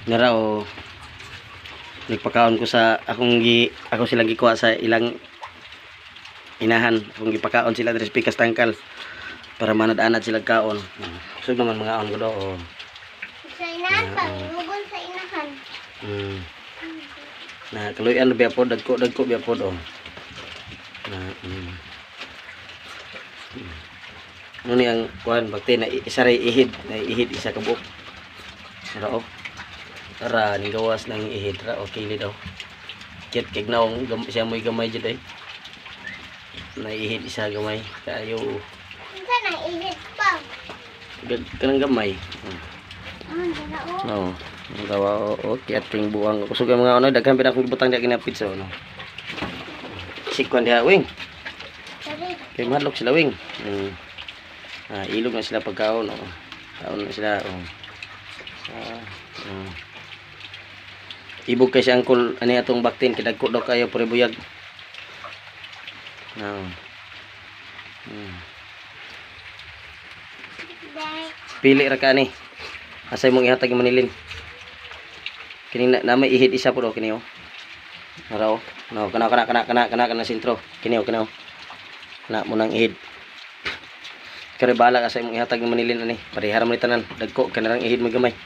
Nara o nagpakaon ko sa ako silang gikuha sa ilang inahan. Akong gipakaon sila diri sa pikas tangkal para manad-anad sila kaon. Sug naman mga on ko do. Sa inahan pa, lubon sa inahan. Na kaluyan biya pod dagko biya pod oh. Na ano ni ang kuan bakte na isa ray ihid, na ihid isa ka buok. Nara oh. Tara, ni gawas nang ihid ra okay li daw. Kit kay naong siya mo'y gamay jud ay. Naihid isa gamay kayo. Unsa na ihit pa? Kanang gamay. Dala o. Oo. Ang gawa okay ating buwang. Kusog ang mga ano daghan pid akong gibutang di ginapit so no. Sikwan diha wing. Dali. Kay madlok sila wing. Ilog na sila pagkaon oh. Kaon na sila oh. Ibog kay si angkol ani atong baktin kay dagko daw kayo pure buyag. Pili ra ka ni. Asay mong ihatag yung manilin. Kini na may ihid isa po do kini oh. Ara oh. No, kana sentro. Kini oh, kana oh. Na mo nang ihid. Kare bala ka sa imong ihatag yung manilin ani. Parehara mo ni tanan. Dagko kanang ihid mo gamay.